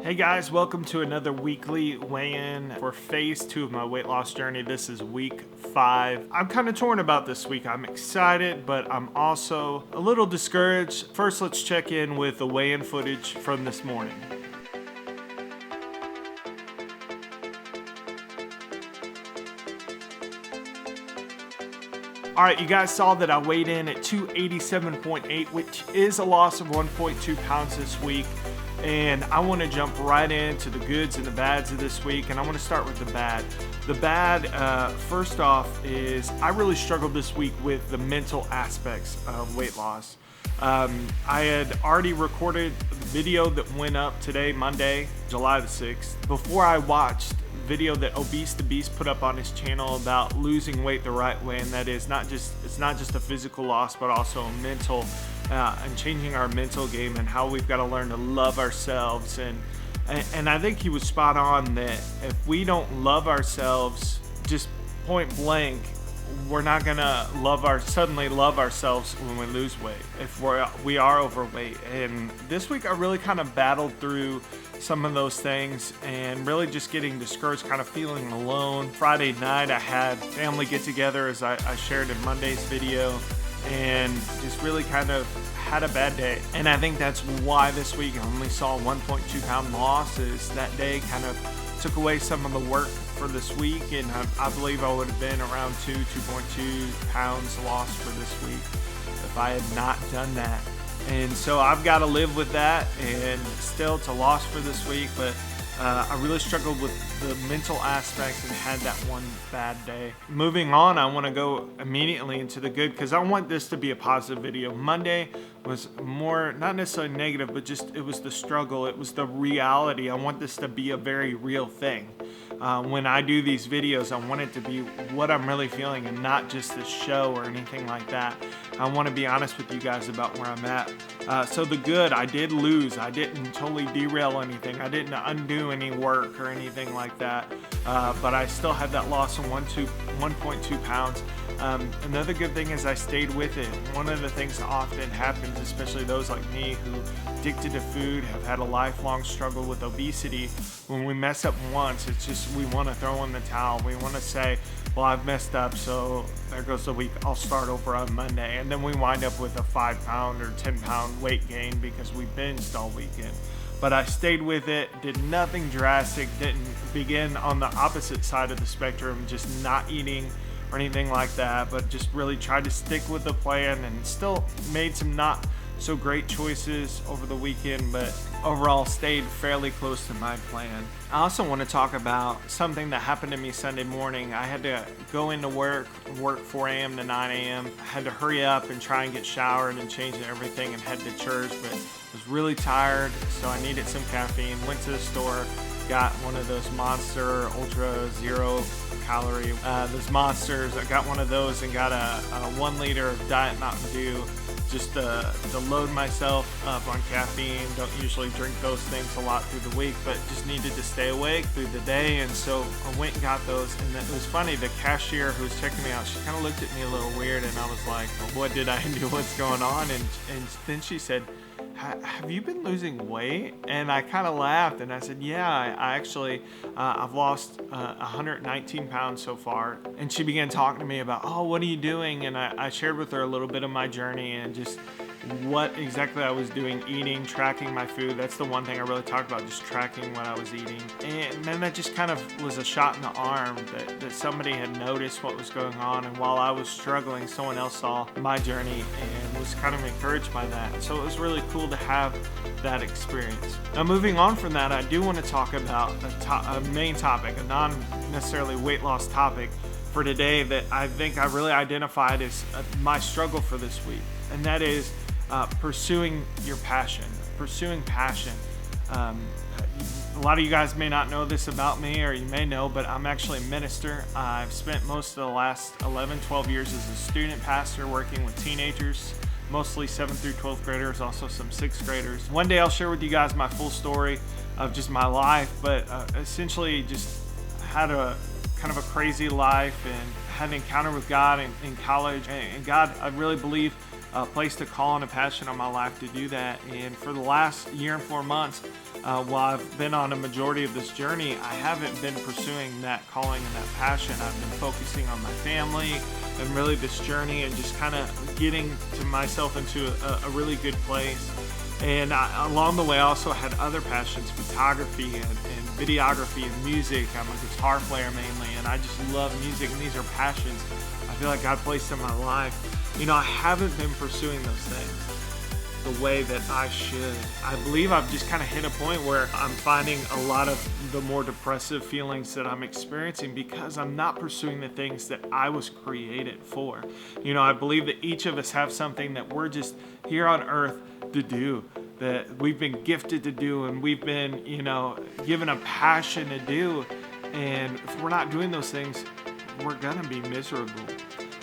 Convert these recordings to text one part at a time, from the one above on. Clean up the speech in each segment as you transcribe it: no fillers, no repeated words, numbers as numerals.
Hey guys, welcome to another weekly weigh-in for phase 2 of my weight loss journey. This is week 5. I'm kind of torn about this week. I'm excited, but I'm also a little discouraged. First, let's check in with the weigh-in footage from this morning. All right, you guys saw that I weighed in at 287.8, which is a loss of 1.2 pounds this week. And I want to jump right into the goods and the bads of this week, and I want to start with the bad. The bad, first off, is I really struggled this week with the mental aspects of weight loss. I had already recorded the video that went up today, Monday, July the 6th, before I watched video that Obese the Beast put up on his channel about losing weight the right way, and that is it's not just a physical loss, but also a mental and changing our mental game and how we've got to learn to love ourselves. And I think he was spot on that if we don't love ourselves just point blank, we're not gonna suddenly love ourselves when we lose weight if we are overweight. And this week I really kind of battled through some of those things and really just getting discouraged, kind of feeling alone. Friday night I had family get together, as I shared in Monday's video, and just really kind of had a bad day. And I think that's why this week I only saw a 1.2 pound loss, is that day kind of took away some of the work for this week, and I believe I would have been around 2.2 pounds lost for this week if I had not done that. And so I've got to live with that, and still it's a loss for this week, but I really struggled with the mental aspects and had that one bad day. Moving on, I want to go immediately into the good, because I want this to be a positive video. Monday was more, not necessarily negative, but just it was the struggle. It was the reality. I want this to be a very real thing. When I do these videos, I want it to be what I'm really feeling and not just a show or anything like that. I want to be honest with you guys about where I'm at. So the good, I did lose. I didn't totally derail anything. I didn't undo any work or anything like that. But I still had that loss of 1.2 pounds. Another good thing is I stayed with it. One of the things that often happens, especially those like me who addicted to food, have had a lifelong struggle with obesity, when we mess up once, it's just we want to throw in the towel. We want to say, well, I've messed up, so there goes the week. I'll start over on Monday. And then we wind up with a 5 pound or 10 pound weight gain because we binged all weekend. But I stayed with it, did nothing drastic, didn't begin on the opposite side of the spectrum, just not eating or anything like that, but just really tried to stick with the plan, and still made some not so great choices over the weekend, but overall stayed fairly close to my plan. I also want to talk about something that happened to me Sunday morning. I had to go into work 4 a.m. to 9 a.m. I had to hurry up and try and get showered and change and everything and head to church, but was really tired, so I needed some caffeine. Went to the store, got one of those Monster Ultra Zero Calorie, those Monsters. I got one of those and got a 1 liter of Diet Mountain Dew, just to load myself up on caffeine. Don't usually drink those things a lot through the week, but just needed to stay awake through the day, and so I went and got those. And it was funny, the cashier who was checking me out, she kind of looked at me a little weird, and I was like, well, what did I do? What's going on? And then she said, have you been losing weight? And I kind of laughed, and I said, yeah, I actually, I've lost 119 pounds so far. And she began talking to me about, oh, what are you doing? And I shared with her a little bit of my journey and just what exactly I was doing, eating, tracking my food. That's the one thing I really talked about, just tracking what I was eating. And then that just kind of was a shot in the arm that somebody had noticed what was going on. And while I was struggling, someone else saw my journey and was kind of encouraged by that. So it was really cool to have that experience. Now, moving on from that, I do want to talk about a main topic, a non necessarily weight loss topic for today that I think I really identified as my struggle for this week. And that is pursuing your passion, pursuing passion. A lot of you guys may not know this about me, or you may know, but I'm actually a minister. I've spent most of the last 11, 12 years as a student pastor working with teenagers, mostly 7th through 12th graders, also some 6th graders. One day I'll share with you guys my full story of just my life, but essentially just had a kind of a crazy life and had an encounter with God in college. And God, I really believe, placed a call and a passion on my life to do that. And for the last year and 4 months, while I've been on a majority of this journey, I haven't been pursuing that calling and that passion. I've been focusing on my family and really this journey and just kind of getting to myself into a really good place. And along the way, I also had other passions, photography and videography and music. I'm a guitar player mainly, and I just love music, and these are passions I feel like God placed in my life. You know, I haven't been pursuing those things the way that I should. I believe I've just kind of hit a point where I'm finding a lot of the more depressive feelings that I'm experiencing because I'm not pursuing the things that I was created for. You know, I believe that each of us have something that we're just here on earth to do, that we've been gifted to do, and we've been, you know, given a passion to do. And if we're not doing those things, we're gonna be miserable.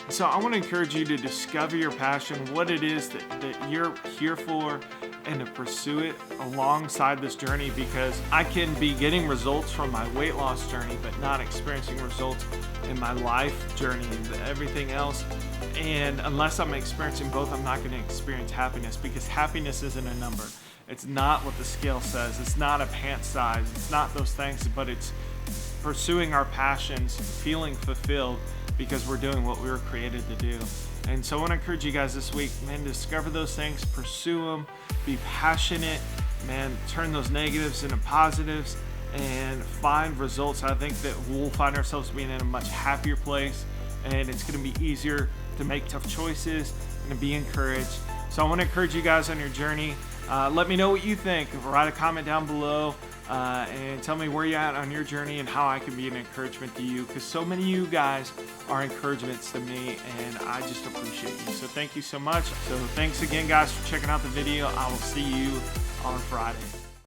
So I want to encourage you to discover your passion, what it is that you're here for, and to pursue it alongside this journey, because I can be getting results from my weight loss journey but not experiencing results in my life journey and everything else. And unless I'm experiencing both, I'm not going to experience happiness, because happiness isn't a number. It's not what the scale says. It's not a pant size. It's not those things, but it's pursuing our passions, feeling fulfilled because we're doing what we were created to do. And so I want to encourage you guys this week, man, discover those things, pursue them, be passionate, man, turn those negatives into positives and find results. I think that we'll find ourselves being in a much happier place, and it's going to be easier to make tough choices and to be encouraged. So I want to encourage you guys on your journey. Let me know what you think. Write a comment down below and tell me where you're at on your journey and how I can be an encouragement to you, because so many of you guys are encouragements to me, and I just appreciate you. So thank you so much. So thanks again, guys, for checking out the video. I will see you on Friday.